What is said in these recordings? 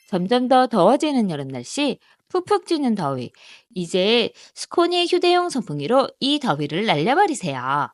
점점 더 더워지는 여름 날씨, 푹푹 찌는 더위. 이제 스코니 휴대용 선풍기로 이 더위를 날려버리세요.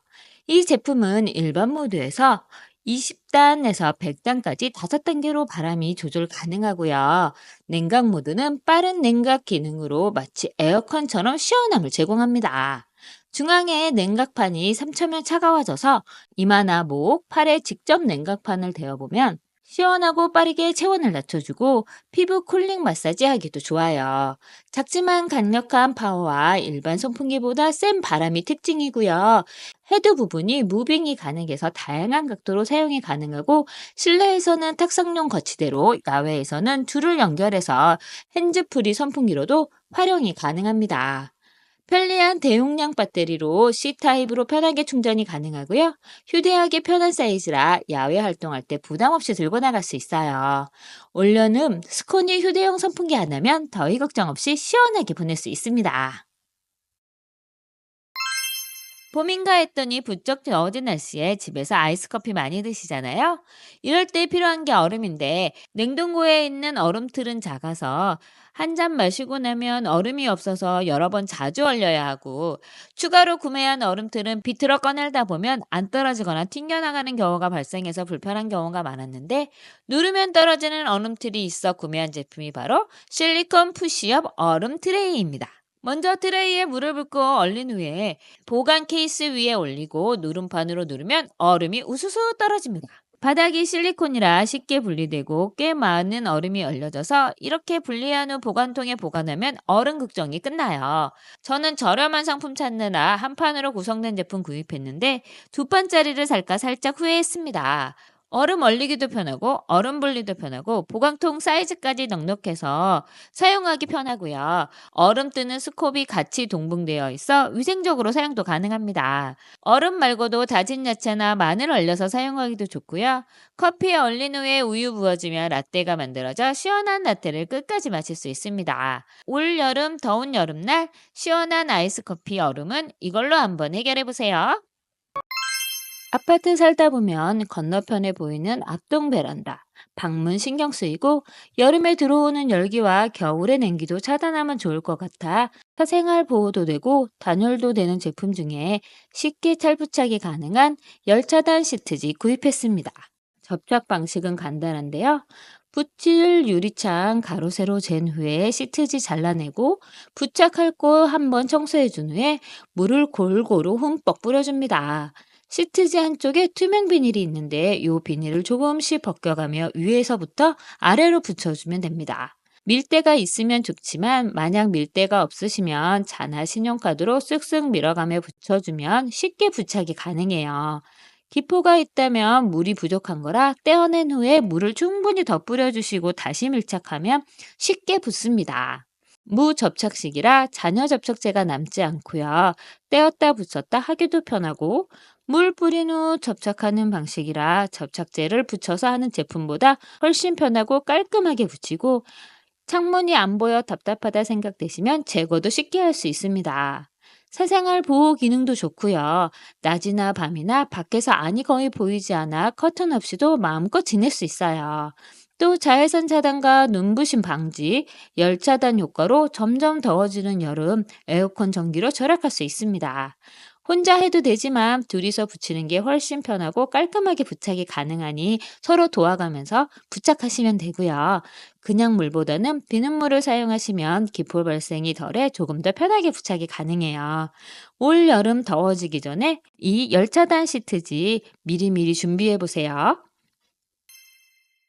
이 제품은 일반 모드에서 20단에서 100단까지 5단계로 바람이 조절 가능하고요. 냉각 모드는 빠른 냉각 기능으로 마치 에어컨처럼 시원함을 제공합니다. 중앙에 냉각판이 3초면 차가워져서 이마나 목, 팔에 직접 냉각판을 대어보면 시원하고 빠르게 체온을 낮춰주고 피부 쿨링 마사지 하기도 좋아요. 작지만 강력한 파워와 일반 선풍기보다 센 바람이 특징이고요. 헤드 부분이 무빙이 가능해서 다양한 각도로 사용이 가능하고 실내에서는 탁상용 거치대로 야외에서는 줄을 연결해서 핸즈프리 선풍기로도 활용이 가능합니다. 편리한 대용량 배터리로 C타입으로 편하게 충전이 가능하고요. 휴대하기 편한 사이즈라 야외 활동할 때 부담 없이 들고 나갈 수 있어요. 올여름 스코니 휴대용 선풍기 하나면 더위 걱정 없이 시원하게 보낼 수 있습니다. 봄인가 했더니 부쩍 더워진 날씨에 집에서 아이스 커피 많이 드시잖아요? 이럴 때 필요한 게 얼음인데 냉동고에 있는 얼음틀은 작아서 한 잔 마시고 나면 얼음이 없어서 여러 번 자주 얼려야 하고 추가로 구매한 얼음틀은 비틀어 꺼내다 보면 안 떨어지거나 튕겨나가는 경우가 발생해서 불편한 경우가 많았는데 누르면 떨어지는 얼음틀이 있어 구매한 제품이 바로 실리콘 푸시업 얼음 트레이입니다. 먼저 트레이에 물을 붓고 얼린 후에 보관 케이스 위에 올리고 누름판으로 누르면 얼음이 우수수 떨어집니다. 바닥이 실리콘이라 쉽게 분리되고 꽤 많은 얼음이 얼려져서 이렇게 분리한 후 보관통에 보관하면 얼음 걱정이 끝나요. 저는 저렴한 상품 찾느라 한 판으로 구성된 제품 구입했는데 두 판짜리를 살까 살짝 후회했습니다. 얼음 얼리기도 편하고 얼음 분리도 편하고 보관통 사이즈까지 넉넉해서 사용하기 편하고요. 얼음 뜨는 스콥이 같이 동봉되어 있어 위생적으로 사용도 가능합니다. 얼음 말고도 다진 야채나 마늘 얼려서 사용하기도 좋고요. 커피에 얼린 후에 우유 부어주면 라떼가 만들어져 시원한 라떼를 끝까지 마실 수 있습니다. 올 여름 더운 여름날 시원한 아이스 커피 얼음은 이걸로 한번 해결해 보세요. 아파트 살다 보면 건너편에 보이는 앞동 베란다, 방문 신경 쓰이고 여름에 들어오는 열기와 겨울의 냉기도 차단하면 좋을 것 같아 사생활 보호도 되고 단열도 되는 제품 중에 쉽게 탈부착이 가능한 열차단 시트지 구입했습니다. 접착 방식은 간단한데요. 붓질 유리창 가로 세로 잰 후에 시트지 잘라내고 부착할 곳 한번 청소해 준 후에 물을 골고루 흠뻑 뿌려줍니다. 시트지 한쪽에 투명 비닐이 있는데 이 비닐을 조금씩 벗겨가며 위에서부터 아래로 붙여주면 됩니다. 밀대가 있으면 좋지만 만약 밀대가 없으시면 자나 신용카드로 쓱쓱 밀어가며 붙여주면 쉽게 부착이 가능해요. 기포가 있다면 물이 부족한 거라 떼어낸 후에 물을 충분히 더 뿌려주시고 다시 밀착하면 쉽게 붙습니다. 무접착식이라 잔여 접착제가 남지 않고요. 떼었다 붙였다 하기도 편하고 물 뿌린 후 접착하는 방식이라 접착제를 붙여서 하는 제품보다 훨씬 편하고 깔끔하게 붙이고 창문이 안 보여 답답하다 생각되시면 제거도 쉽게 할 수 있습니다. 사생활 보호 기능도 좋고요. 낮이나 밤이나 밖에서 안이 거의 보이지 않아 커튼 없이도 마음껏 지낼 수 있어요. 또 자외선 차단과 눈부심 방지, 열 차단 효과로 점점 더워지는 여름 에어컨 전기로 절약할 수 있습니다. 혼자 해도 되지만 둘이서 붙이는 게 훨씬 편하고 깔끔하게 부착이 가능하니 서로 도와가면서 부착하시면 되고요. 그냥 물보다는 비눗물을 사용하시면 기포 발생이 덜해 조금 더 편하게 부착이 가능해요. 올 여름 더워지기 전에 이 열차단 시트지 미리미리 준비해 보세요.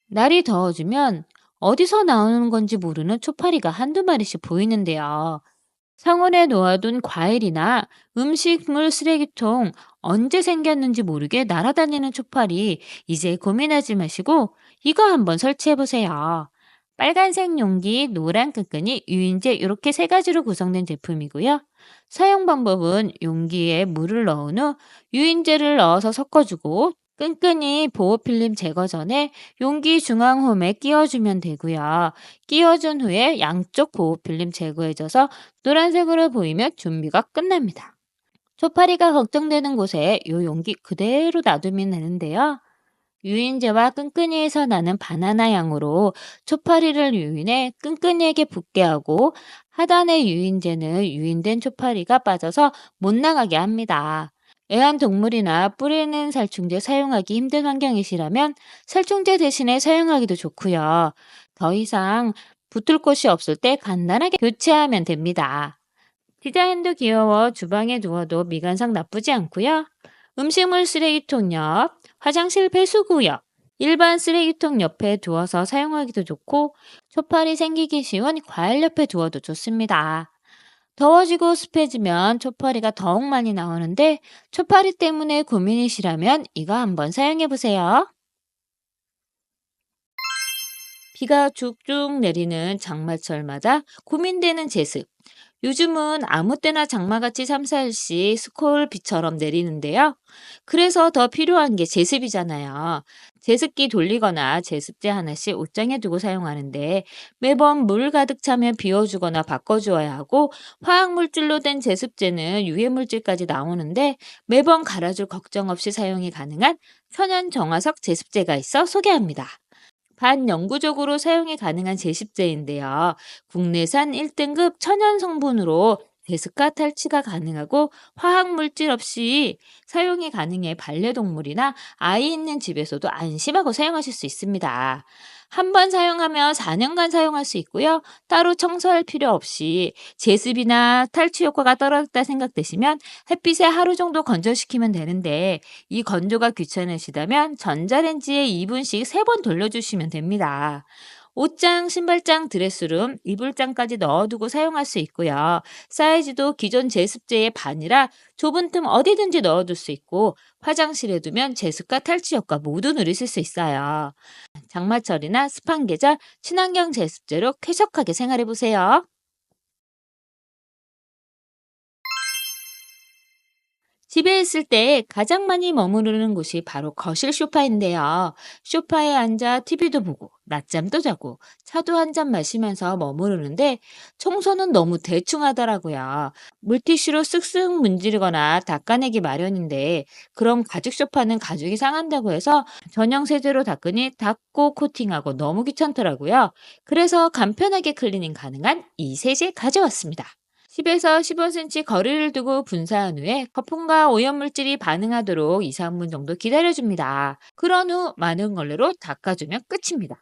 날이 더워지면 어디서 나오는 건지 모르는 초파리가 한두 마리씩 보이는데요. 상온에 놓아둔 과일이나 음식물 쓰레기통 언제 생겼는지 모르게 날아다니는 초파리 이제 고민하지 마시고 이거 한번 설치해 보세요. 빨간색 용기, 노란 끈끈이, 유인제 이렇게 세 가지로 구성된 제품이고요. 사용 방법은 용기에 물을 넣은 후 유인제를 넣어서 섞어주고 끈끈이 보호필름 제거 전에 용기 중앙홈에 끼워주면 되고요. 끼워준 후에 양쪽 보호필름 제거해줘서 노란색으로 보이면 준비가 끝납니다. 초파리가 걱정되는 곳에 이 용기 그대로 놔두면 되는데요. 유인제와 끈끈이에서 나는 바나나 향으로 초파리를 유인해 끈끈이에게 붙게 하고 하단의 유인제는 유인된 초파리가 빠져서 못 나가게 합니다. 애완동물이나 뿌리는 살충제 사용하기 힘든 환경이시라면 살충제 대신에 사용하기도 좋고요. 더 이상 붙을 곳이 없을 때 간단하게 교체하면 됩니다. 디자인도 귀여워 주방에 두어도 미관상 나쁘지 않고요. 음식물 쓰레기통 옆, 화장실 배수구 옆, 일반 쓰레기통 옆에 두어서 사용하기도 좋고, 초파리 생기기 쉬운 과일 옆에 두어도 좋습니다. 더워지고 습해지면 초파리가 더욱 많이 나오는데, 초파리 때문에 고민이시라면 이거 한번 사용해 보세요. 비가 쭉쭉 내리는 장마철마다 고민되는 제습. 요즘은 아무 때나 장마같이 3, 4일씩 스콜비처럼 내리는데요. 그래서 더 필요한 게 제습이잖아요. 제습기 돌리거나 제습제 하나씩 옷장에 두고 사용하는데 매번 물 가득 차면 비워주거나 바꿔주어야 하고 화학물질로 된 제습제는 유해물질까지 나오는데 매번 갈아줄 걱정 없이 사용이 가능한 천연 정화석 제습제가 있어 소개합니다. 반영구적으로 사용이 가능한 제습제인데요. 국내산 1등급 천연 성분으로 데스카 탈취가 가능하고 화학 물질 없이 사용이 가능해 반려동물이나 아이 있는 집에서도 안심하고 사용하실 수 있습니다. 한 번 사용하면 4년간 사용할 수 있고요. 따로 청소할 필요 없이 제습이나 탈취 효과가 떨어졌다 생각되시면 햇빛에 하루 정도 건조시키면 되는데 이 건조가 귀찮으시다면 전자레인지에 2분씩 3번 돌려주시면 됩니다. 옷장, 신발장, 드레스룸, 이불장까지 넣어두고 사용할 수 있고요. 사이즈도 기존 제습제의 반이라 좁은 틈 어디든지 넣어둘 수 있고 화장실에 두면 제습과 탈취 효과 모두 누리실 수 있어요. 장마철이나 습한 계절 친환경 제습제로 쾌적하게 생활해 보세요. 집에 있을 때 가장 많이 머무르는 곳이 바로 거실 소파인데요. 소파에 앉아 TV도 보고, 낮잠도 자고, 차도 한 잔 마시면서 머무르는데 청소는 너무 대충 하더라고요. 물티슈로 쓱쓱 문지르거나 닦아내기 마련인데 그럼 가죽 소파는 가죽이 상한다고 해서 전용 세제로 닦으니 닦고 코팅하고 너무 귀찮더라고요. 그래서 간편하게 클리닝 가능한 이 세제 가져왔습니다. 10에서 15cm 거리를 두고 분사한 후에 거품과 오염물질이 반응하도록 2, 3분 정도 기다려줍니다. 그런 후 많은 걸레로 닦아주면 끝입니다.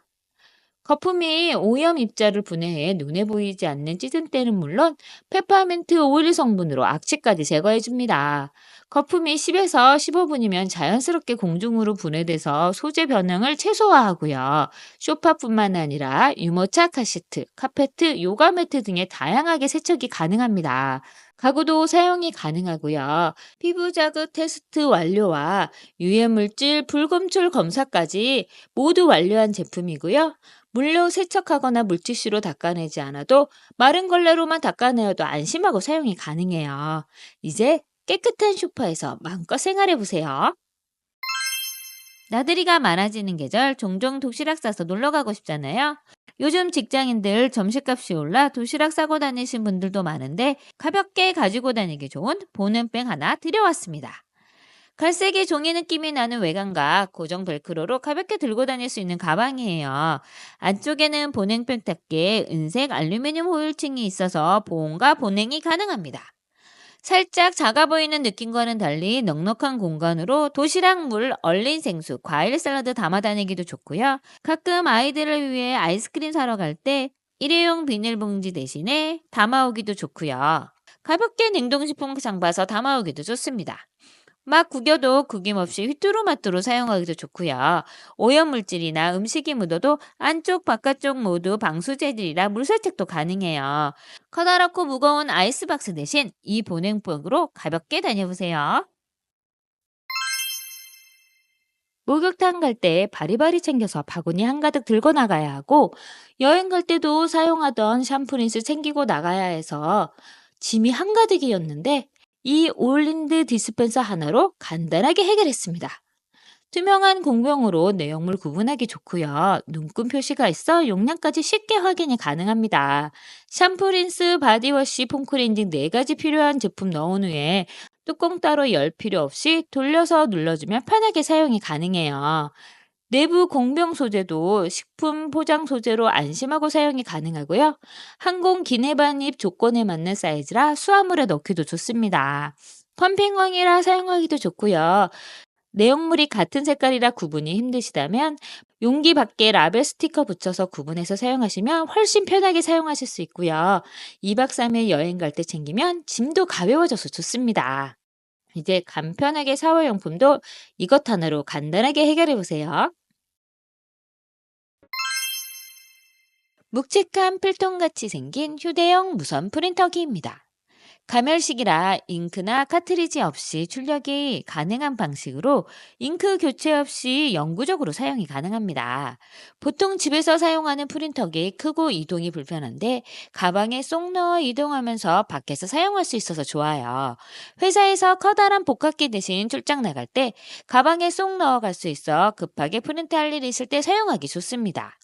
거품이 오염 입자를 분해해 눈에 보이지 않는 찌든 때는 물론 페퍼민트 오일 성분으로 악취까지 제거해줍니다. 거품이 10에서 15분이면 자연스럽게 공중으로 분해돼서 소재 변형을 최소화하고요. 소파뿐만 아니라 유모차 카시트, 카페트, 요가 매트 등의 다양하게 세척이 가능합니다. 가구도 사용이 가능하고요. 피부 자극 테스트 완료와 유해물질 불검출 검사까지 모두 완료한 제품이고요. 물로 세척하거나 물티슈로 닦아내지 않아도 마른 걸레로만 닦아내어도 안심하고 사용이 가능해요. 이제 깨끗한 소파에서 마음껏 생활해 보세요. 나들이가 많아지는 계절 종종 도시락 싸서 놀러 가고 싶잖아요. 요즘 직장인들 점심값이 올라 도시락 싸고 다니신 분들도 많은데 가볍게 가지고 다니기 좋은 보냉병 하나 들여왔습니다. 갈색의 종이 느낌이 나는 외관과 고정 벨크로로 가볍게 들고 다닐 수 있는 가방이에요. 안쪽에는 보냉팩답게 은색 알루미늄 호일층이 있어서 보온과 보냉이 가능합니다. 살짝 작아 보이는 느낌과는 달리 넉넉한 공간으로 도시락, 물, 얼린 생수, 과일 샐러드 담아 다니기도 좋고요. 가끔 아이들을 위해 아이스크림 사러 갈 때 일회용 비닐봉지 대신에 담아오기도 좋고요. 가볍게 냉동식품 장봐서 담아오기도 좋습니다. 막 구겨도 구김없이 휘뚜루마뚜루 사용하기도 좋고요. 오염물질이나 음식이 묻어도 안쪽 바깥쪽 모두 방수재질이라 물세척도 가능해요. 커다랗고 무거운 아이스박스 대신 이 보냉복으로 가볍게 다녀보세요. 목욕탕 갈 때 바리바리 챙겨서 바구니 한가득 들고 나가야 하고 여행 갈 때도 사용하던 샴푸린스 챙기고 나가야 해서 짐이 한가득이었는데 이 올린드 디스펜서 하나로 간단하게 해결했습니다. 투명한 공병으로 내용물 구분하기 좋고요. 눈금 표시가 있어 용량까지 쉽게 확인이 가능합니다. 샴푸, 린스, 바디워시, 폼크렌징 4가지 필요한 제품 넣은 후에 뚜껑 따로 열 필요 없이 돌려서 눌러주면 편하게 사용이 가능해요. 내부 공병 소재도 식품 포장 소재로 안심하고 사용이 가능하고요. 항공 기내 반입 조건에 맞는 사이즈라 수화물에 넣기도 좋습니다. 펌핑형이라 사용하기도 좋고요. 내용물이 같은 색깔이라 구분이 힘드시다면 용기 밖에 라벨 스티커 붙여서 구분해서 사용하시면 훨씬 편하게 사용하실 수 있고요. 2박 3일 여행 갈 때 챙기면 짐도 가벼워져서 좋습니다. 이제 간편하게 샤워용품도 이것 하나로 간단하게 해결해 보세요. 묵직한 필통같이 생긴 휴대용 무선 프린터기입니다. 가멸식이라 잉크나 카트리지 없이 출력이 가능한 방식으로 잉크 교체 없이 영구적으로 사용이 가능합니다. 보통 집에서 사용하는 프린터기 크고 이동이 불편한데 가방에 쏙 넣어 이동하면서 밖에서 사용할 수 있어서 좋아요. 회사에서 커다란 복합기 대신 출장 나갈 때 가방에 쏙 넣어 갈 수 있어 급하게 프린트할 일이 있을 때 사용하기 좋습니다.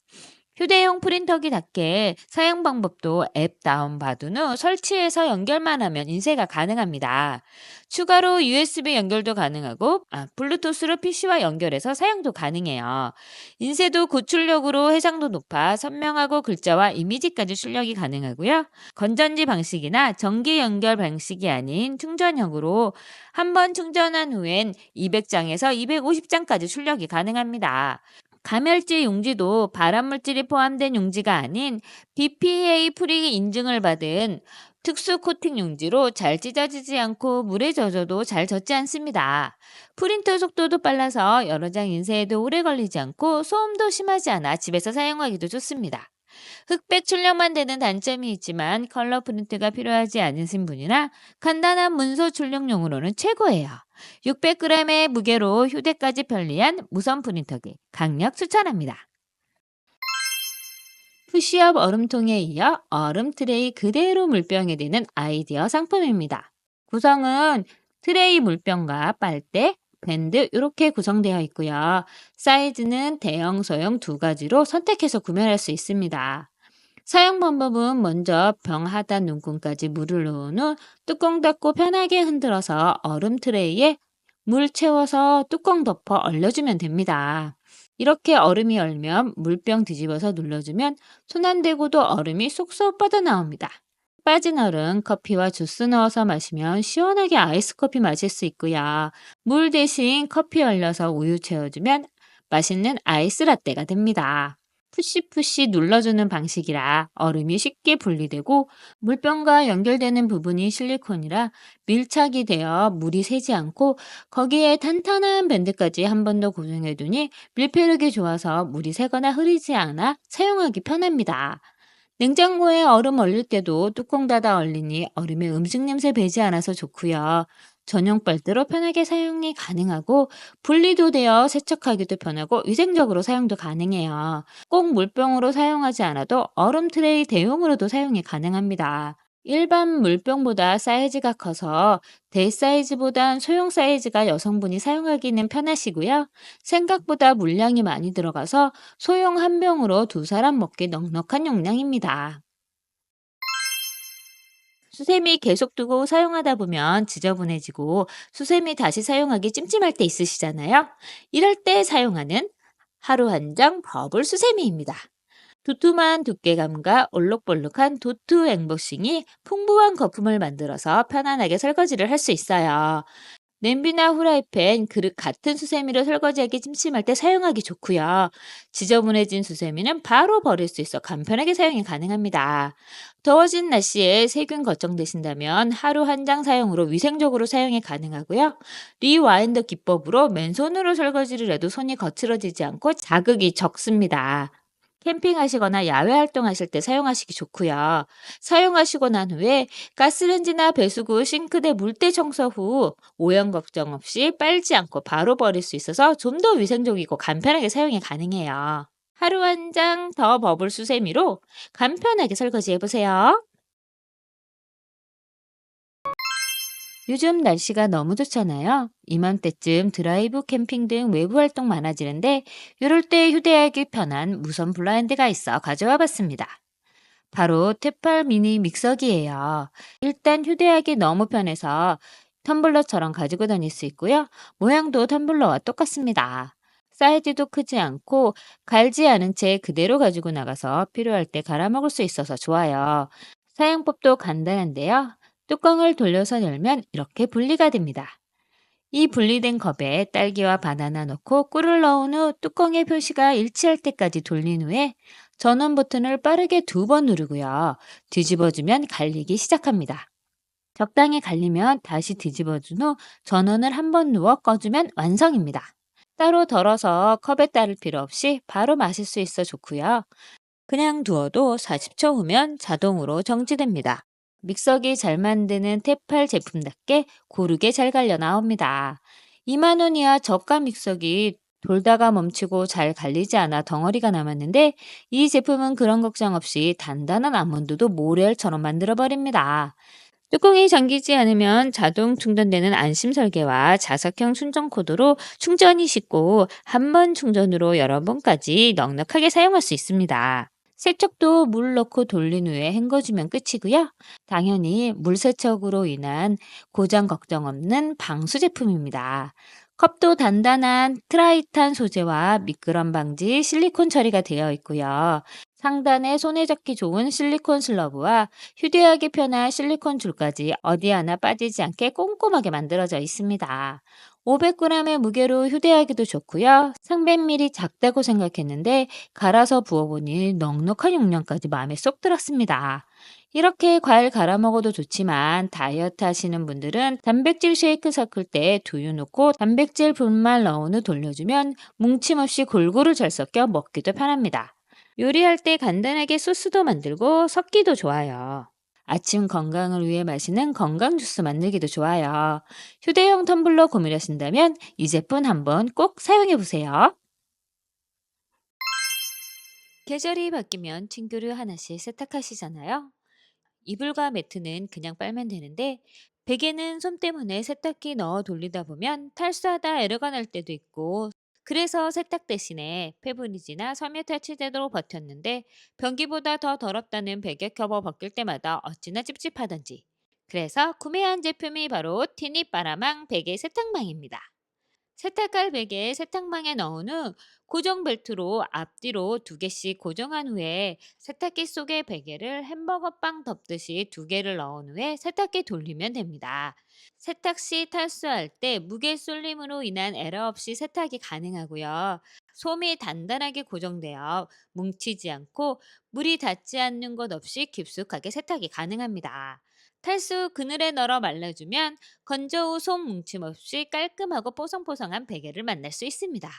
휴대용 프린터기답게 사용 방법도 앱 다운받은 후 설치해서 연결만 하면 인쇄가 가능합니다. 추가로 USB 연결도 가능하고 블루투스로 PC와 연결해서 사용도 가능해요. 인쇄도 고출력으로 해상도 높아 선명하고 글자와 이미지까지 출력이 가능하고요. 건전지 방식이나 전기 연결 방식이 아닌 충전형으로 한 번 충전한 후엔 200장에서 250장까지 출력이 가능합니다. 가멸제 용지도 발암물질이 포함된 용지가 아닌 BPA 프리 인증을 받은 특수 코팅 용지로 잘 찢어지지 않고 물에 젖어도 잘 젖지 않습니다. 프린터 속도도 빨라서 여러 장 인쇄에도 오래 걸리지 않고 소음도 심하지 않아 집에서 사용하기도 좋습니다. 흑백 출력만 되는 단점이 있지만 컬러 프린트가 필요하지 않으신 분이나 간단한 문서 출력용으로는 최고예요. 600g의 무게로 휴대까지 편리한 무선 프린터기 강력 추천합니다. 푸시업 얼음통에 이어 얼음 트레이 그대로 물병에 드는 아이디어 상품입니다. 구성은 트레이 물병과 빨대, 밴드 이렇게 구성되어 있고요. 사이즈는 대형, 소형 두 가지로 선택해서 구매할 수 있습니다. 사용 방법은 먼저 병 하단 눈금까지 물을 넣은 후 뚜껑 닫고 편하게 흔들어서 얼음 트레이에 물 채워서 뚜껑 덮어 얼려주면 됩니다. 이렇게 얼음이 얼면 물병 뒤집어서 눌러주면 손 안 대고도 얼음이 쏙쏙 뻗어나옵니다. 빠진 얼음 커피와 주스 넣어서 마시면 시원하게 아이스 커피 마실 수 있고요. 물 대신 커피 얼려서 우유 채워주면 맛있는 아이스 라떼가 됩니다. 푸시푸시 눌러주는 방식이라 얼음이 쉽게 분리되고 물병과 연결되는 부분이 실리콘이라 밀착이 되어 물이 새지 않고 거기에 탄탄한 밴드까지 한 번 더 고정해두니 밀폐력이 좋아서 물이 새거나 흐리지 않아 사용하기 편합니다. 냉장고에 얼음 얼릴 때도 뚜껑 닫아 얼리니 얼음에 음식 냄새 배지 않아서 좋고요. 전용 빨대로 편하게 사용이 가능하고 분리도 되어 세척하기도 편하고 위생적으로 사용도 가능해요. 꼭 물병으로 사용하지 않아도 얼음 트레이 대용으로도 사용이 가능합니다. 일반 물병보다 사이즈가 커서 대사이즈보단 소형 사이즈가 여성분이 사용하기는 편하시고요. 생각보다 물량이 많이 들어가서 소형 한 병으로 두 사람 먹기 넉넉한 용량입니다. 수세미 계속 두고 사용하다 보면 지저분해지고 수세미 다시 사용하기 찜찜할 때 있으시잖아요. 이럴 때 사용하는 하루 한 장 버블 수세미입니다. 두툼한 두께감과 올록볼록한 도트 엠보싱이 풍부한 거품을 만들어서 편안하게 설거지를 할 수 있어요. 냄비나 후라이팬, 그릇 같은 수세미로 설거지하기 심심할 때 사용하기 좋고요. 지저분해진 수세미는 바로 버릴 수 있어 간편하게 사용이 가능합니다. 더워진 날씨에 세균 걱정되신다면 하루 한 장 사용으로 위생적으로 사용이 가능하고요. 리와인드 기법으로 맨손으로 설거지를 해도 손이 거칠어지지 않고 자극이 적습니다. 캠핑하시거나 야외 활동하실 때 사용하시기 좋고요. 사용하시고 난 후에 가스레인지나 배수구, 싱크대 물때 청소 후 오염 걱정 없이 빨지 않고 바로 버릴 수 있어서 좀 더 위생적이고 간편하게 사용이 가능해요. 하루 한 장 더 버블 수세미로 간편하게 설거지 해보세요. 요즘 날씨가 너무 좋잖아요. 이맘때쯤 드라이브 캠핑 등 외부 활동 많아지는데 이럴 때 휴대하기 편한 무선 블라인드가 있어 가져와 봤습니다. 바로 테팔 미니 믹서기예요. 일단 휴대하기 너무 편해서 텀블러처럼 가지고 다닐 수 있고요. 모양도 텀블러와 똑같습니다. 사이즈도 크지 않고 갈지 않은 채 그대로 가지고 나가서 필요할 때 갈아 먹을 수 있어서 좋아요. 사용법도 간단한데요. 뚜껑을 돌려서 열면 이렇게 분리가 됩니다. 이 분리된 컵에 딸기와 바나나 넣고 꿀을 넣은 후 뚜껑의 표시가 일치할 때까지 돌린 후에 전원 버튼을 빠르게 2번 누르고요. 뒤집어주면 갈리기 시작합니다. 적당히 갈리면 다시 뒤집어준 후 전원을 한번 누워 꺼주면 완성입니다. 따로 덜어서 컵에 따를 필요 없이 바로 마실 수 있어 좋고요. 그냥 두어도 40초 후면 자동으로 정지됩니다. 믹서기 잘 만드는 테팔 제품답게 고르게 잘 갈려 나옵니다. 2만 원 이하 저가 믹서기 돌다가 멈추고 잘 갈리지 않아 덩어리가 남았는데 이 제품은 그런 걱정 없이 단단한 아몬드도 모래알처럼 만들어 버립니다. 뚜껑이 잠기지 않으면 자동 충전되는 안심 설계와 자석형 충전 코드로 충전이 쉽고 한 번 충전으로 여러 번까지 넉넉하게 사용할 수 있습니다. 세척도 물 넣고 돌린 후에 헹궈주면 끝이고요. 당연히 물 세척으로 인한 고장 걱정 없는 방수 제품입니다. 컵도 단단한 트라이탄 소재와 미끄럼 방지 실리콘 처리가 되어 있고요. 상단에 손에 잡기 좋은 실리콘 슬러브와 휴대하기 편한 실리콘 줄까지 어디 하나 빠지지 않게 꼼꼼하게 만들어져 있습니다. 500g의 무게로 휴대하기도 좋고요. 300ml 작다고 생각했는데 갈아서 부어보니 넉넉한 용량까지 마음에 쏙 들었습니다. 이렇게 과일 갈아 먹어도 좋지만 다이어트 하시는 분들은 단백질 쉐이크 섞을 때 두유 넣고 단백질 분말 넣은 후 돌려주면 뭉침 없이 골고루 잘 섞여 먹기도 편합니다. 요리할 때 간단하게 소스도 만들고 섞기도 좋아요. 아침 건강을 위해 마시는 건강 주스 만들기도 좋아요. 휴대용 텀블러 고민하신다면 이 제품 한번 꼭 사용해 보세요. 계절이 바뀌면 친구를 하나씩 세탁하시잖아요. 이불과 매트는 그냥 빨면 되는데 베개는 손 때문에 세탁기 넣어 돌리다 보면 탈수하다 에러가 날 때도 있고 그래서 세탁 대신에 페브리즈나 섬유타 치대로 버텼는데 변기보다 더 더럽다는 베개 커버 벗길 때마다 어찌나 찝찝하던지 그래서 구매한 제품이 바로 티니 빠라망 베개 세탁망입니다. 세탁할 베개에 세탁망에 넣은 후 고정 벨트로 앞뒤로 2개씩 고정한 후에 세탁기 속에 베개를 햄버거 빵 덮듯이 2개를 넣은 후에 세탁기 돌리면 됩니다. 세탁 시 탈수할 때 무게 쏠림으로 인한 에러 없이 세탁이 가능하고요. 솜이 단단하게 고정되어 뭉치지 않고 물이 닿지 않는 곳 없이 깊숙하게 세탁이 가능합니다. 탈수 그늘에 널어 말려주면 건조 후 솜 뭉침 없이 깔끔하고 뽀송뽀송한 베개를 만날 수 있습니다.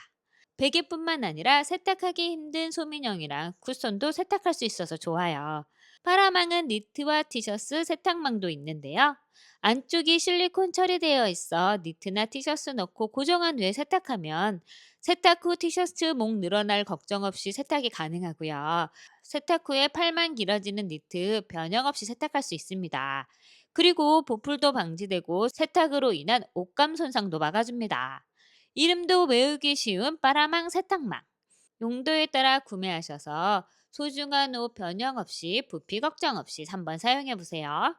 베개뿐만 아니라 세탁하기 힘든 소민형이랑 쿠션도 세탁할 수 있어서 좋아요. 파라망은 니트와 티셔츠 세탁망도 있는데요. 안쪽이 실리콘 처리되어 있어 니트나 티셔츠 넣고 고정한 후에 세탁하면 세탁 후 티셔츠 목 늘어날 걱정 없이 세탁이 가능하고요. 세탁 후에 팔만 길어지는 니트 변형 없이 세탁할 수 있습니다. 그리고 보풀도 방지되고 세탁으로 인한 옷감 손상도 막아줍니다. 이름도 외우기 쉬운 빠라망 세탁망. 용도에 따라 구매하셔서 소중한 옷 변형 없이 부피 걱정 없이 한번 사용해 보세요.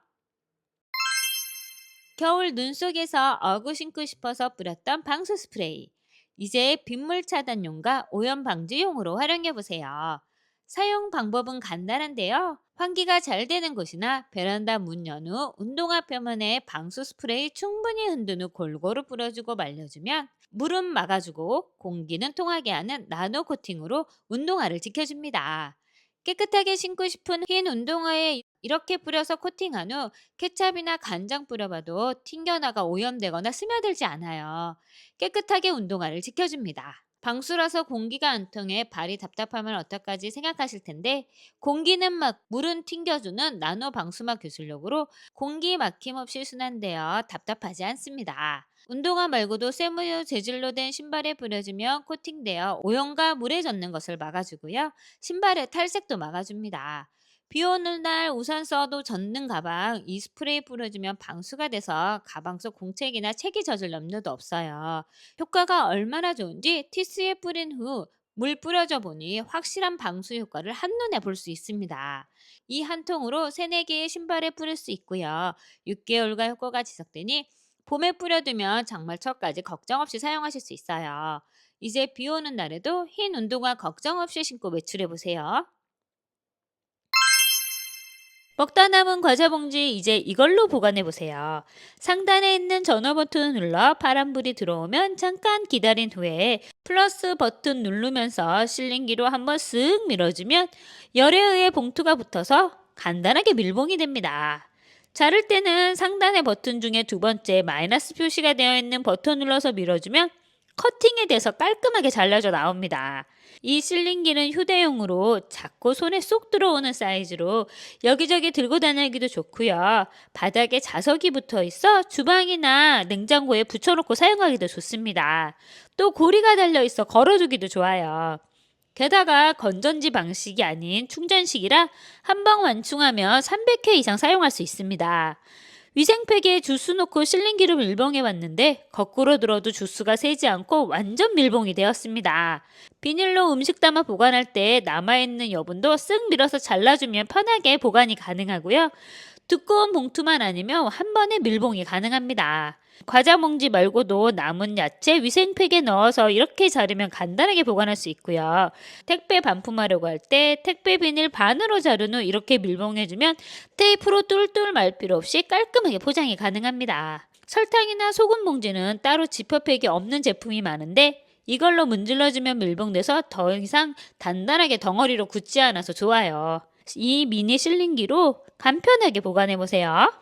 겨울 눈 속에서 어구 신고 싶어서 뿌렸던 방수 스프레이. 이제 빗물 차단용과 오염 방지용으로 활용해 보세요. 사용 방법은 간단한데요. 환기가 잘 되는 곳이나 베란다 문 연 후 운동화 표면에 방수 스프레이 충분히 흔든 후 골고루 뿌려주고 말려주면 물은 막아주고 공기는 통하게 하는 나노 코팅으로 운동화를 지켜줍니다. 깨끗하게 신고 싶은 흰 운동화에 이렇게 뿌려서 코팅한 후 케찹이나 간장 뿌려봐도 튕겨나가 오염되거나 스며들지 않아요. 깨끗하게 운동화를 지켜줍니다. 방수라서 공기가 안 통해 발이 답답하면 어떡하지 생각하실 텐데 공기는 막 물은 튕겨주는 나노 방수막 기술력으로 공기 막힘 없이 순환되어 답답하지 않습니다. 운동화 말고도 쇠무유 재질로 된 신발에 뿌려주면 코팅되어 오염과 물에 젖는 것을 막아주고요. 신발의 탈색도 막아줍니다. 비 오는 날 우산 써도 젖는 가방 이 스프레이 뿌려주면 방수가 돼서 가방 속 공책이나 책이 젖을 염려도 없어요. 효과가 얼마나 좋은지 티스에 뿌린 후 물 뿌려줘 보니 확실한 방수 효과를 한눈에 볼 수 있습니다. 이 한 통으로 3, 4개의 신발에 뿌릴 수 있고요. 6개월간 효과가 지속되니 봄에 뿌려두면 장마철까지 걱정 없이 사용하실 수 있어요. 이제 비 오는 날에도 흰 운동화 걱정 없이 신고 외출해 보세요. 먹다 남은 과자 봉지 이제 이걸로 보관해 보세요. 상단에 있는 전원 버튼을 눌러 파란불이 들어오면 잠깐 기다린 후에 플러스 버튼 누르면서 실링기로 한번 쓱 밀어주면 열에 의해 봉투가 붙어서 간단하게 밀봉이 됩니다. 자를 때는 상단의 버튼 중에 두 번째 마이너스 표시가 되어 있는 버튼 눌러서 밀어주면 커팅이 돼서 깔끔하게 잘라져 나옵니다. 이 실링기는 휴대용으로 작고 손에 쏙 들어오는 사이즈로 여기저기 들고 다니기도 좋고요. 바닥에 자석이 붙어 있어 주방이나 냉장고에 붙여놓고 사용하기도 좋습니다. 또 고리가 달려 있어 걸어두기도 좋아요. 게다가 건전지 방식이 아닌 충전식이라 한 방 완충하면 300회 이상 사용할 수 있습니다. 위생팩에 주스 넣고 실링기로 밀봉해 봤는데 거꾸로 들어도 주스가 새지 않고 완전 밀봉이 되었습니다. 비닐로 음식 담아 보관할 때 남아있는 여분도 쓱 밀어서 잘라주면 편하게 보관이 가능하고요. 두꺼운 봉투만 아니면 한 번에 밀봉이 가능합니다. 과자 봉지 말고도 남은 야채 위생팩에 넣어서 이렇게 자르면 간단하게 보관할 수 있고요. 택배 반품하려고 할 때 택배 비닐 반으로 자른 후 이렇게 밀봉해주면 테이프로 뚫뚫 말 필요 없이 깔끔하게 포장이 가능합니다. 설탕이나 소금 봉지는 따로 지퍼팩이 없는 제품이 많은데 이걸로 문질러주면 밀봉돼서 더 이상 단단하게 덩어리로 굳지 않아서 좋아요. 이 미니 실링기로 간편하게 보관해보세요.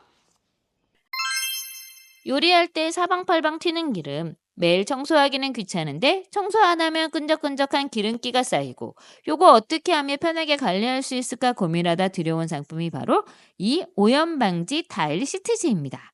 요리할 때 사방팔방 튀는 기름, 매일 청소하기는 귀찮은데 청소 안 하면 끈적끈적한 기름기가 쌓이고 요거 어떻게 하면 편하게 관리할 수 있을까 고민하다 들여온 상품이 바로 이 오염 방지 타일 시트지입니다.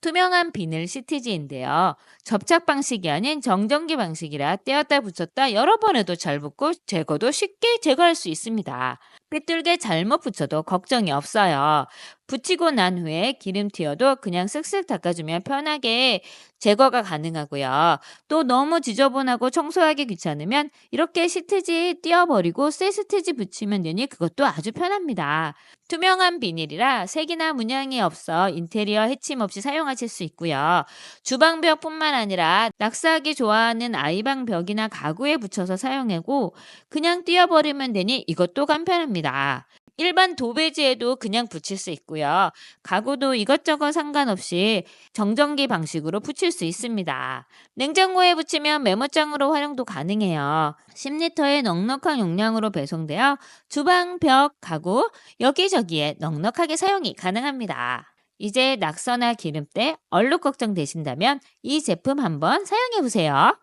투명한 비닐 시트지인데요. 접착 방식이 아닌 정전기 방식이라 떼었다 붙였다 여러 번 해도 잘 붙고 제거도 쉽게 제거할 수 있습니다. 삐뚤게 잘못 붙여도 걱정이 없어요. 붙이고 난 후에 기름 튀어도 그냥 쓱쓱 닦아주면 편하게 제거가 가능하고요. 또 너무 지저분하고 청소하기 귀찮으면 이렇게 시트지 띄어버리고 새 시트지 붙이면 되니 그것도 아주 편합니다. 투명한 비닐이라 색이나 문양이 없어 인테리어 해침 없이 사용하실 수 있고요. 주방벽뿐만 아니라 낙서하기 좋아하는 아이방 벽이나 가구에 붙여서 사용하고 그냥 띄어버리면 되니 이것도 간편합니다. 일반 도배지에도 그냥 붙일 수 있고요. 가구도 이것저것 상관없이 정전기 방식으로 붙일 수 있습니다. 냉장고에 붙이면 메모장으로 활용도 가능해요. 10리터의 넉넉한 용량으로 배송되어 주방, 벽, 가구 여기저기에 넉넉하게 사용이 가능합니다. 이제 낙서나 기름때 얼룩 걱정 되신다면 이 제품 한번 사용해 보세요.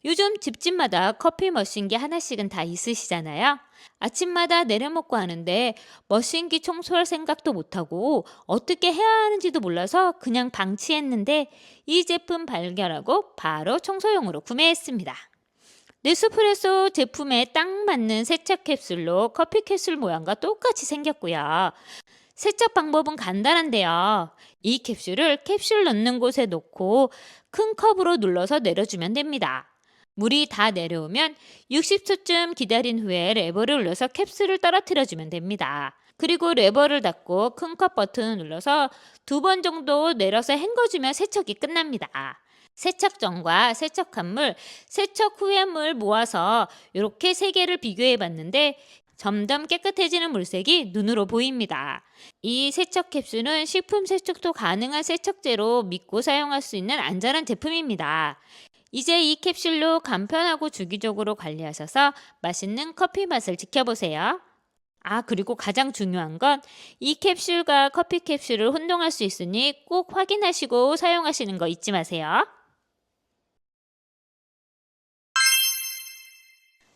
요즘 집집마다 커피 머신기 하나씩은 다 있으시잖아요. 아침마다 내려먹고 하는데 머신기 청소할 생각도 못하고 어떻게 해야 하는지도 몰라서 그냥 방치했는데 이 제품 발견하고 바로 청소용으로 구매했습니다. 네스프레소 제품에 딱 맞는 세척 캡슐로 커피 캡슐 모양과 똑같이 생겼고요. 세척 방법은 간단한데요. 이 캡슐을 캡슐 넣는 곳에 놓고 큰 컵으로 눌러서 내려주면 됩니다. 물이 다 내려오면 60초쯤 기다린 후에 레버를 눌러서 캡슐을 떨어뜨려주면 됩니다. 그리고 레버를 닫고 큰 컵 버튼을 눌러서 2번 정도 내려서 헹궈주면 세척이 끝납니다. 세척 전과 세척한 물, 세척 후의 물 모아서 이렇게 3개를 비교해 봤는데 점점 깨끗해지는 물색이 눈으로 보입니다. 이 세척 캡슐은 식품 세척도 가능한 세척제로 믿고 사용할 수 있는 안전한 제품입니다. 이제 이 캡슐로 간편하고 주기적으로 관리하셔서 맛있는 커피 맛을 지켜보세요. 그리고 가장 중요한 건 이 캡슐과 커피 캡슐을 혼동할 수 있으니 꼭 확인하시고 사용하시는 거 잊지 마세요.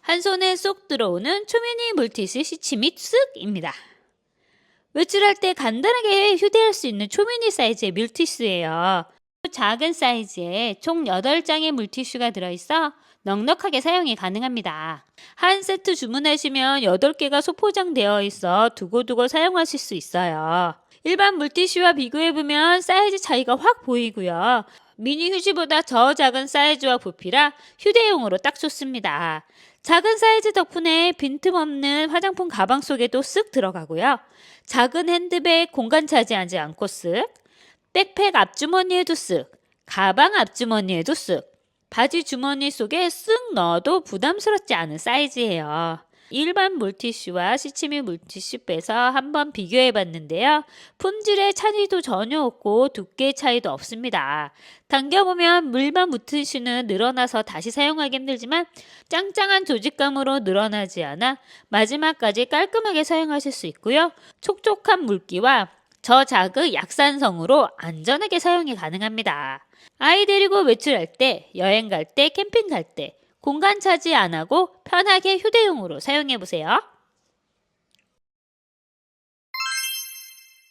한 손에 쏙 들어오는 초미니 물티슈 시치미 쓱입니다. 외출할 때 간단하게 휴대할 수 있는 초미니 사이즈의 물티슈예요. 작은 사이즈에 총 8장의 물티슈가 들어있어 넉넉하게 사용이 가능합니다. 한 세트 주문하시면 8개가 소포장되어 있어 두고두고 사용하실 수 있어요. 일반 물티슈와 비교해보면 사이즈 차이가 확 보이고요. 미니 휴지보다 더 작은 사이즈와 부피라 휴대용으로 딱 좋습니다. 작은 사이즈 덕분에 빈틈없는 화장품 가방 속에도 쓱 들어가고요. 작은 핸드백 공간 차지하지 않고 쓱, 백팩 앞주머니에도 쓱, 가방 앞주머니에도 쓱, 바지 주머니 속에 쓱 넣어도 부담스럽지 않은 사이즈예요. 일반 물티슈와 시치미 물티슈 빼서 한번 비교해 봤는데요. 품질의 차이도 전혀 없고 두께 차이도 없습니다. 당겨보면 물만 물티슈는 늘어나서 다시 사용하기 힘들지만 짱짱한 조직감으로 늘어나지 않아 마지막까지 깔끔하게 사용하실 수 있고요. 촉촉한 물기와 저자극 약산성으로 안전하게 사용이 가능합니다. 아이 데리고 외출할 때, 여행 갈 때, 캠핑 갈 때, 공간 차지 안 하고 편하게 휴대용으로 사용해 보세요.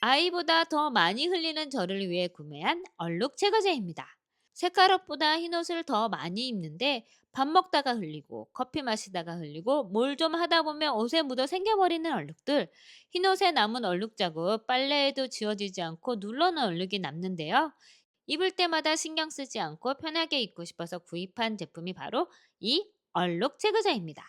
아이보다 더 많이 흘리는 저를 위해 구매한 얼룩 제거제입니다. 색깔옷보다 흰옷을 더 많이 입는데 밥 먹다가 흘리고 커피 마시다가 흘리고 뭘 좀 하다 보면 옷에 묻어 생겨버리는 얼룩들. 흰옷에 남은 얼룩 자국 빨래에도 지워지지 않고 눌러놓은 얼룩이 남는데요. 입을 때마다 신경 쓰지 않고 편하게 입고 싶어서 구입한 제품이 바로 이 얼룩 제거제입니다.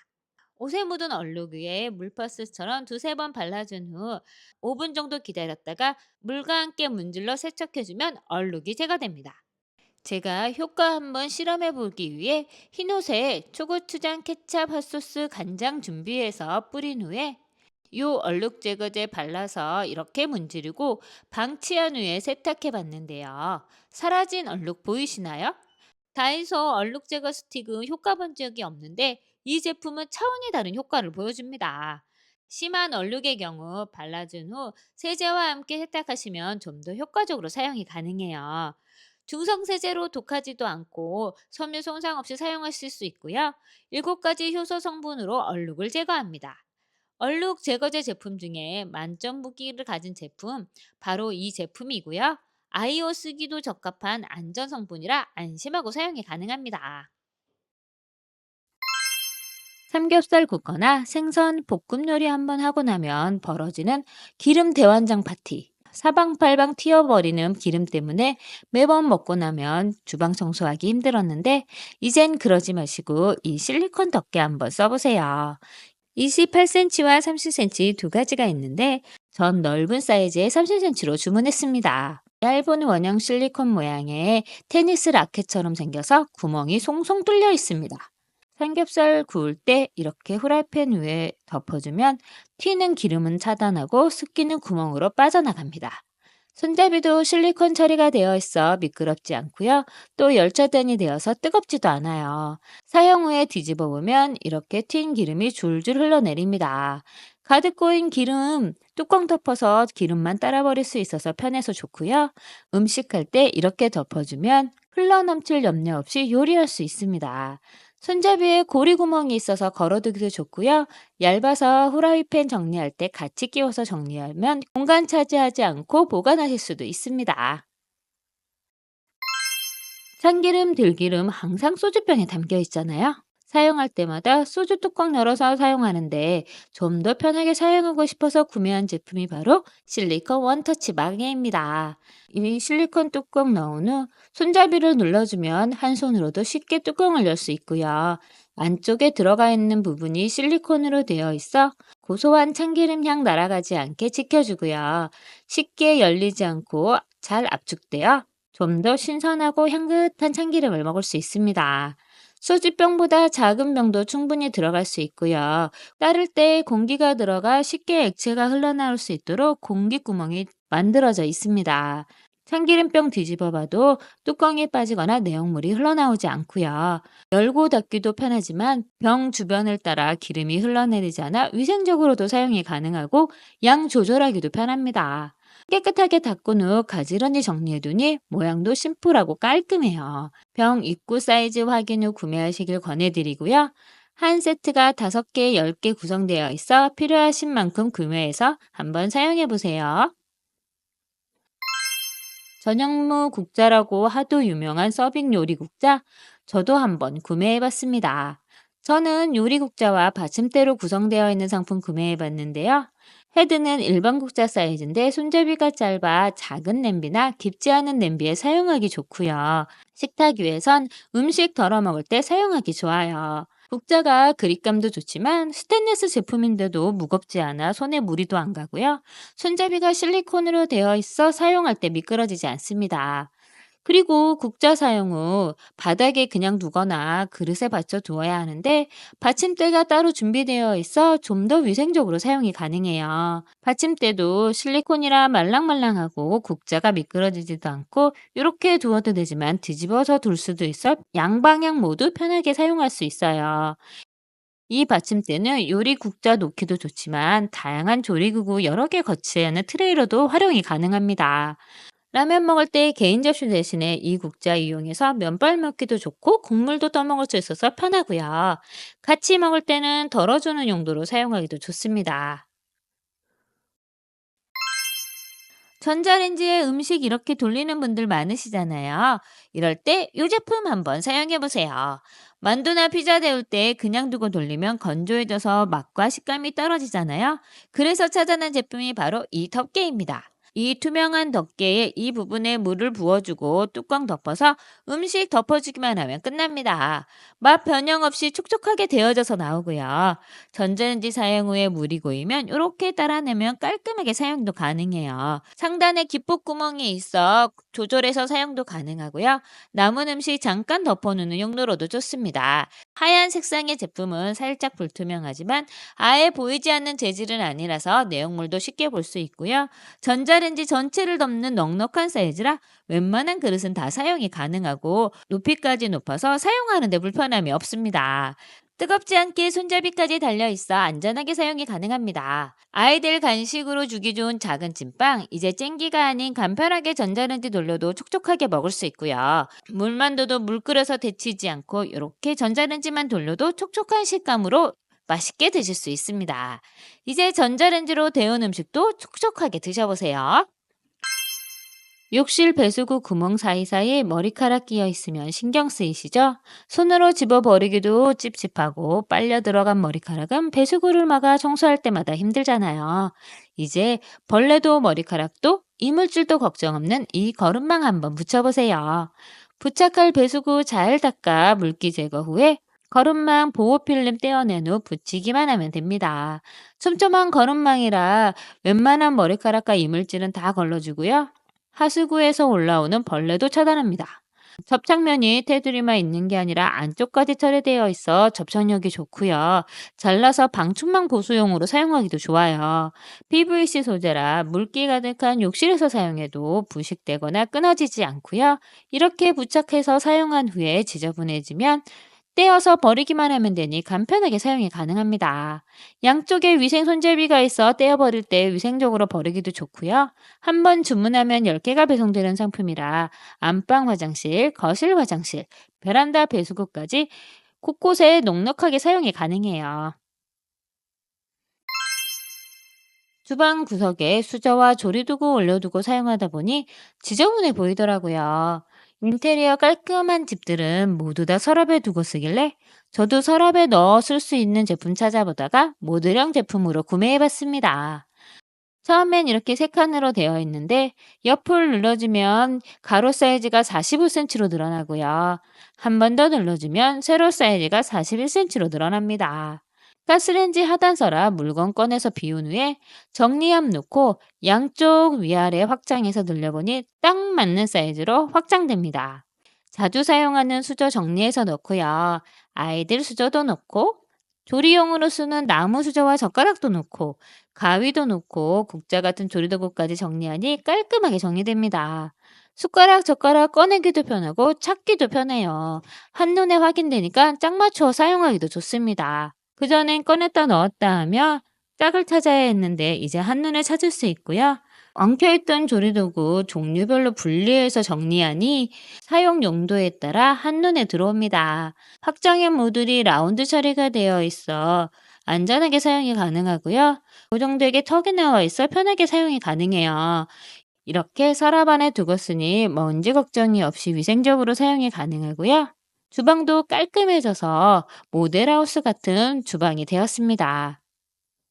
옷에 묻은 얼룩 위에 물퍼스처럼 두세 번 발라준 후 5분 정도 기다렸다가 물과 함께 문질러 세척해주면 얼룩이 제거됩니다. 제가 효과 한번 실험해 보기 위해 흰옷에 초고추장, 케찹, 핫소스, 간장 준비해서 뿌린 후에 요 얼룩 제거제 발라서 이렇게 문지르고 방치한 후에 세탁해 봤는데요. 사라진 얼룩 보이시나요? 다이소 얼룩 제거 스틱은 효과 본 적이 없는데 이 제품은 차원이 다른 효과를 보여줍니다. 심한 얼룩의 경우 발라준 후 세제와 함께 세탁하시면 좀 더 효과적으로 사용이 가능해요. 중성 세제로 독하지도 않고 섬유 손상 없이 사용하실 수 있고요. 7가지 효소 성분으로 얼룩을 제거합니다. 얼룩 제거제 제품 중에 만점 무기를 가진 제품 바로 이 제품이고요. 아이오 쓰기도 적합한 안전 성분이라 안심하고 사용이 가능합니다. 삼겹살 굽거나 생선 볶음 요리 한번 하고 나면 벌어지는 기름 대환장 파티. 사방팔방 튀어버리는 기름 때문에 매번 먹고 나면 주방 청소하기 힘들었는데 이젠 그러지 마시고 이 실리콘 덮개 한번 써보세요. 28cm와 30cm 두 가지가 있는데 전 넓은 사이즈의 30cm로 주문했습니다. 얇은 원형 실리콘 모양의 테니스 라켓처럼 생겨서 구멍이 송송 뚫려 있습니다. 삼겹살 구울 때 이렇게 후라이팬 위에 덮어주면 튀는 기름은 차단하고 습기는 구멍으로 빠져나갑니다. 손잡이도 실리콘 처리가 되어 있어 미끄럽지 않고요. 또 열차단이 되어서 뜨겁지도 않아요. 사용 후에 뒤집어 보면 이렇게 튄 기름이 줄줄 흘러내립니다. 가득 고인 기름 뚜껑 덮어서 기름만 따라버릴 수 있어서 편해서 좋고요. 음식할 때 이렇게 덮어주면 흘러넘칠 염려 없이 요리할 수 있습니다. 손잡이에 고리구멍이 있어서 걸어두기도 좋고요. 얇아서 후라이팬 정리할 때 같이 끼워서 정리하면 공간 차지하지 않고 보관하실 수도 있습니다. 참기름, 들기름 항상 소주병에 담겨 있잖아요. 사용할 때마다 소주 뚜껑 열어서 사용하는데 좀 더 편하게 사용하고 싶어서 구매한 제품이 바로 실리콘 원터치 마개입니다. 이 실리콘 뚜껑 넣은 후 손잡이를 눌러주면 한 손으로도 쉽게 뚜껑을 열 수 있고요. 안쪽에 들어가 있는 부분이 실리콘으로 되어 있어 고소한 참기름 향 날아가지 않게 지켜주고요. 쉽게 열리지 않고 잘 압축되어 좀 더 신선하고 향긋한 참기름을 먹을 수 있습니다. 소주병보다 작은 병도 충분히 들어갈 수 있고요. 따를 때 공기가 들어가 쉽게 액체가 흘러나올 수 있도록 공기구멍이 만들어져 있습니다. 참기름병 뒤집어 봐도 뚜껑이 빠지거나 내용물이 흘러나오지 않고요. 열고 닫기도 편하지만 병 주변을 따라 기름이 흘러내리지 않아 위생적으로도 사용이 가능하고 양 조절하기도 편합니다. 깨끗하게 닦은 후 가지런히 정리해두니 모양도 심플하고 깔끔해요. 병 입구 사이즈 확인 후 구매하시길 권해드리고요. 한 세트가 5개, 10개 구성되어 있어 필요하신 만큼 구매해서 한번 사용해보세요. 전현무 국자라고 하도 유명한 서빙 요리 국자, 저도 한번 구매해봤습니다. 저는 요리 국자와 받침대로 구성되어 있는 상품 구매해봤는데요. 헤드는 일반 국자 사이즈인데 손잡이가 짧아 작은 냄비나 깊지 않은 냄비에 사용하기 좋고요. 식탁 위에선 음식 덜어 먹을 때 사용하기 좋아요. 국자가 그립감도 좋지만 스테인리스 제품인데도 무겁지 않아 손에 무리도 안 가고요. 손잡이가 실리콘으로 되어 있어 사용할 때 미끄러지지 않습니다. 그리고 국자 사용 후 바닥에 그냥 두거나 그릇에 받쳐 두어야 하는데 받침대가 따로 준비되어 있어 좀 더 위생적으로 사용이 가능해요. 받침대도 실리콘이라 말랑말랑하고 국자가 미끄러지지도 않고 이렇게 두어도 되지만 뒤집어서 둘 수도 있어 양방향 모두 편하게 사용할 수 있어요. 이 받침대는 요리 국자 놓기도 좋지만 다양한 조리기구 여러 개 거치하는 트레이로도 활용이 가능합니다. 라면 먹을 때 개인 접시 대신에 이 국자 이용해서 면발 먹기도 좋고 국물도 떠먹을 수 있어서 편하고요. 같이 먹을 때는 덜어주는 용도로 사용하기도 좋습니다. 전자레인지에 음식 이렇게 돌리는 분들 많으시잖아요. 이럴 때 이 제품 한번 사용해 보세요. 만두나 피자 데울 때 그냥 두고 돌리면 건조해져서 맛과 식감이 떨어지잖아요. 그래서 찾아낸 제품이 바로 이 덮개입니다. 이 투명한 덮개에 이 부분에 물을 부어주고 뚜껑 덮어서 음식 덮어주기만 하면 끝납니다. 맛 변형 없이 촉촉하게 데워져서 나오고요. 전자레인지 사용 후에 물이 고이면 이렇게 따라내면 깔끔하게 사용도 가능해요. 상단에 기포 구멍이 있어 조절해서 사용도 가능하고요. 남은 음식 잠깐 덮어놓는 용도로도 좋습니다. 하얀 색상의 제품은 살짝 불투명하지만 아예 보이지 않는 재질은 아니라서 내용물도 쉽게 볼 수 있고요. 전자레인지 전체를 덮는 넉넉한 사이즈라 웬만한 그릇은 다 사용이 가능하고 높이까지 높아서 사용하는 데 불편함이 없습니다. 뜨겁지 않게 손잡이까지 달려 있어 안전하게 사용이 가능합니다. 아이들 간식으로 주기 좋은 작은 찐빵, 이제 쟁기가 아닌 간편하게 전자레인지 돌려도 촉촉하게 먹을 수 있고요. 물만둬도 물 끓여서 데치지 않고 이렇게 전자레인지만 돌려도 촉촉한 식감으로 맛있게 드실 수 있습니다. 이제 전자레인지로 데운 음식도 촉촉하게 드셔보세요. 욕실 배수구 구멍 사이사이에 머리카락 끼어 있으면 신경 쓰이시죠? 손으로 집어 버리기도 찝찝하고 빨려 들어간 머리카락은 배수구를 막아 청소할 때마다 힘들잖아요. 이제 벌레도 머리카락도 이물질도 걱정 없는 이 거름망 한번 붙여보세요. 부착할 배수구 잘 닦아 물기 제거 후에 거름망 보호 필름 떼어낸 후 붙이기만 하면 됩니다. 촘촘한 거름망이라 웬만한 머리카락과 이물질은 다 걸러주고요. 하수구에서 올라오는 벌레도 차단합니다. 접착면이 테두리만 있는 게 아니라 안쪽까지 처리되어 있어 접착력이 좋고요. 잘라서 방충망 보수용으로 사용하기도 좋아요. PVC 소재라 물기 가득한 욕실에서 사용해도 부식되거나 끊어지지 않고요. 이렇게 부착해서 사용한 후에 지저분해지면 떼어서 버리기만 하면 되니 간편하게 사용이 가능합니다. 양쪽에 위생 손잡이가 있어 떼어 버릴 때 위생적으로 버리기도 좋고요. 한 번 주문하면 10개가 배송되는 상품이라 안방 화장실, 거실 화장실, 베란다 배수구까지 곳곳에 넉넉하게 사용이 가능해요. 주방 구석에 수저와 조리도구 올려두고 사용하다 보니 지저분해 보이더라고요. 인테리어 깔끔한 집들은 모두 다 서랍에 두고 쓰길래 저도 서랍에 넣어 쓸 수 있는 제품 찾아보다가 모듈형 제품으로 구매해봤습니다. 처음엔 이렇게 세 칸으로 되어 있는데 옆을 눌러주면 가로 사이즈가 45cm로 늘어나고요. 한 번 더 눌러주면 세로 사이즈가 41cm로 늘어납니다. 가스레인지 하단서라 물건 꺼내서 비운 후에 정리함 놓고 양쪽 위아래 확장해서 늘려보니 딱 맞는 사이즈로 확장됩니다. 자주 사용하는 수저 정리해서 넣고요. 아이들 수저도 넣고 조리용으로 쓰는 나무 수저와 젓가락도 넣고 가위도 넣고 국자 같은 조리도구까지 정리하니 깔끔하게 정리됩니다. 숟가락, 젓가락 꺼내기도 편하고 찾기도 편해요. 한눈에 확인되니까 짝 맞춰 사용하기도 좋습니다. 그전엔 꺼냈다 넣었다 하며 짝을 찾아야 했는데 이제 한눈에 찾을 수 있고요. 엉켜있던 조리도구 종류별로 분리해서 정리하니 사용 용도에 따라 한눈에 들어옵니다. 확장형 모듈이 라운드 처리가 되어 있어 안전하게 사용이 가능하고요. 고정되게 턱이 나와 있어 편하게 사용이 가능해요. 이렇게 서랍 안에 두었으니 먼지 걱정이 없이 위생적으로 사용이 가능하고요. 주방도 깔끔해져서 모델하우스 같은 주방이 되었습니다.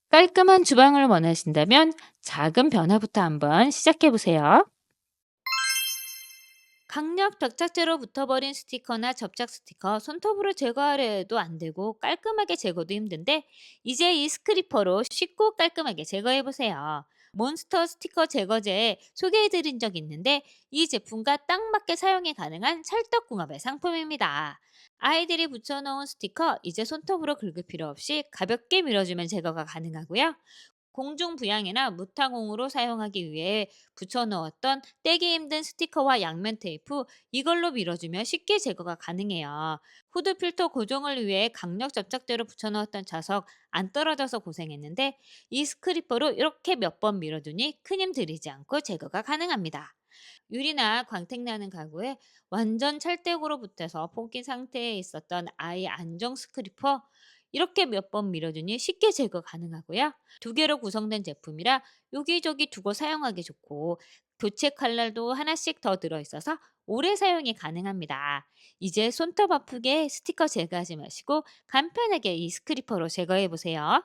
깔끔한 주방을 원하신다면 작은 변화부터 한번 시작해 보세요. 강력 접착제로 붙어버린 스티커나 접착 스티커 손톱으로 제거하려 해도 안 되고 깔끔하게 제거도 힘든데 이제 이 스크리퍼로 쉽고 깔끔하게 제거해 보세요. 몬스터 스티커 제거제 소개해드린 적 있는데 이 제품과 딱 맞게 사용이 가능한 찰떡궁합의 상품입니다. 아이들이 붙여놓은 스티커 이제 손톱으로 긁을 필요 없이 가볍게 밀어주면 제거가 가능하고요. 공중 부양이나 무타공으로 사용하기 위해 붙여놓았던 떼기 힘든 스티커와 양면 테이프 이걸로 밀어주면 쉽게 제거가 가능해요. 후드 필터 고정을 위해 강력 접착제로 붙여놓았던 자석 안 떨어져서 고생했는데 이 스크리퍼로 이렇게 몇 번 밀어두니 큰 힘 들이지 않고 제거가 가능합니다. 유리나 광택나는 가구에 완전 찰떡으로 붙어서 포기 상태에 있었던 아이 안정 스크리퍼 이렇게 몇 번 밀어주니 쉽게 제거 가능하고요. 두 개로 구성된 제품이라 여기저기 두고 사용하기 좋고 교체 칼날도 하나씩 더 들어있어서 오래 사용이 가능합니다. 이제 손톱 아프게 스티커 제거하지 마시고 간편하게 이 스크리퍼로 제거해 보세요.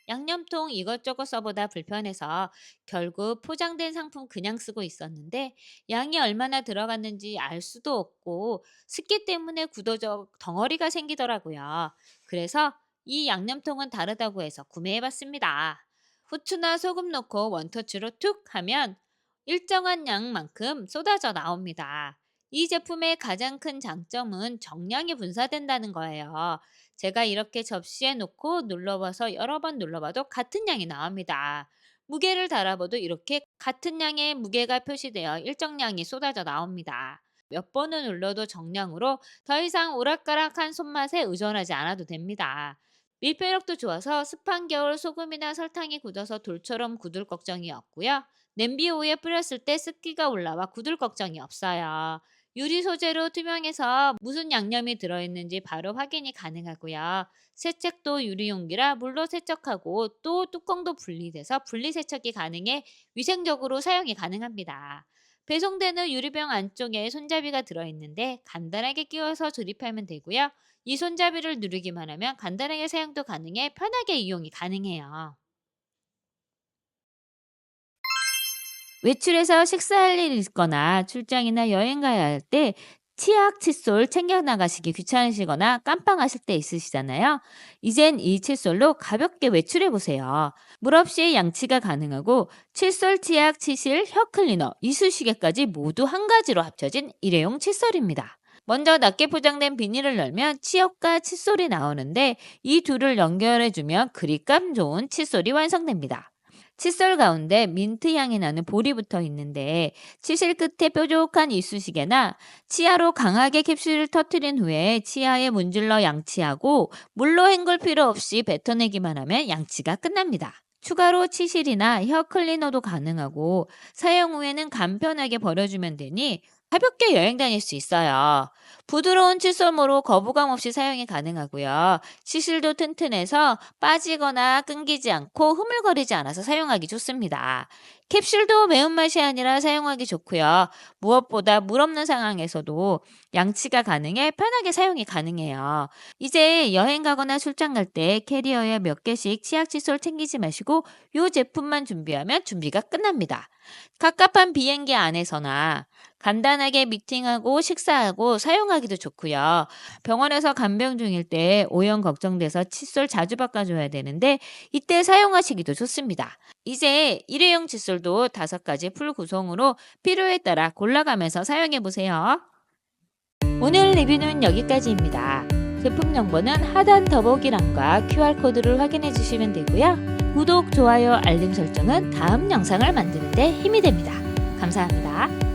양념통 이것저것 써보다 불편해서 결국 포장된 상품 그냥 쓰고 있었는데 양이 얼마나 들어갔는지 알 수도 없고 습기 때문에 굳어져 덩어리가 생기더라고요. 그래서 이 양념통은 다르다고 해서 구매해봤습니다. 후추나 소금 넣고 원터치로 툭 하면 일정한 양만큼 쏟아져 나옵니다. 이 제품의 가장 큰 장점은 정량이 분사된다는 거예요. 제가 이렇게 접시에 놓고 눌러봐서 여러 번 눌러봐도 같은 양이 나옵니다. 무게를 달아봐도 이렇게 같은 양의 무게가 표시되어 일정량이 쏟아져 나옵니다. 몇 번을 눌러도 정량으로 더 이상 오락가락한 손맛에 의존하지 않아도 됩니다. 밀폐력도 좋아서 습한 겨울 소금이나 설탕이 굳어서 돌처럼 굳을 걱정이 없고요. 냄비 위에 뿌렸을 때 습기가 올라와 굳을 걱정이 없어요. 유리 소재로 투명해서 무슨 양념이 들어있는지 바로 확인이 가능하고요. 세척도 유리 용기라 물로 세척하고 또 뚜껑도 분리돼서 분리세척이 가능해 위생적으로 사용이 가능합니다. 배송되는 유리병 안쪽에 손잡이가 들어있는데 간단하게 끼워서 조립하면 되고요. 이 손잡이를 누르기만 하면 간단하게 사용도 가능해 편하게 이용이 가능해요. 외출해서 식사할 일이 있거나 출장이나 여행 가야 할 때 치약, 칫솔 챙겨 나가시기 귀찮으시거나 깜빡하실 때 있으시잖아요. 이젠 이 칫솔로 가볍게 외출해 보세요. 물 없이 양치가 가능하고 칫솔, 치약, 치실, 혀 클리너, 이쑤시개까지 모두 한 가지로 합쳐진 일회용 칫솔입니다. 먼저 낮게 포장된 비닐을 열면 치약과 칫솔이 나오는데 이 둘을 연결해주면 그립감 좋은 칫솔이 완성됩니다. 칫솔 가운데 민트 향이 나는 볼이 붙어 있는데 치실 끝에 뾰족한 이쑤시개나 치아로 강하게 캡슐을 터트린 후에 치아에 문질러 양치하고 물로 헹굴 필요 없이 뱉어내기만 하면 양치가 끝납니다. 추가로 치실이나 혀 클리너도 가능하고 사용 후에는 간편하게 버려주면 되니 가볍게 여행 다닐 수 있어요. 부드러운 칫솔모로 거부감 없이 사용이 가능하고요. 치실도 튼튼해서 빠지거나 끊기지 않고 흐물거리지 않아서 사용하기 좋습니다. 캡슐도 매운맛이 아니라 사용하기 좋고요. 무엇보다 물 없는 상황에서도 양치가 가능해 편하게 사용이 가능해요. 이제 여행 가거나 출장 갈 때 캐리어에 몇 개씩 치약 칫솔 챙기지 마시고 이 제품만 준비하면 준비가 끝납니다. 갑갑한 비행기 안에서나 간단하게 미팅하고 식사하고 사용하기도 좋고요. 병원에서 간병 중일 때 오염 걱정돼서 칫솔 자주 바꿔줘야 되는데 이때 사용하시기도 좋습니다. 이제 일회용 칫솔도 5가지 풀 구성으로 필요에 따라 골라가면서 사용해 보세요. 오늘 리뷰는 여기까지입니다. 제품 정보는 하단 더보기란과 QR코드를 확인해 주시면 되고요. 구독, 좋아요, 알림 설정은 다음 영상을 만드는 데 힘이 됩니다. 감사합니다.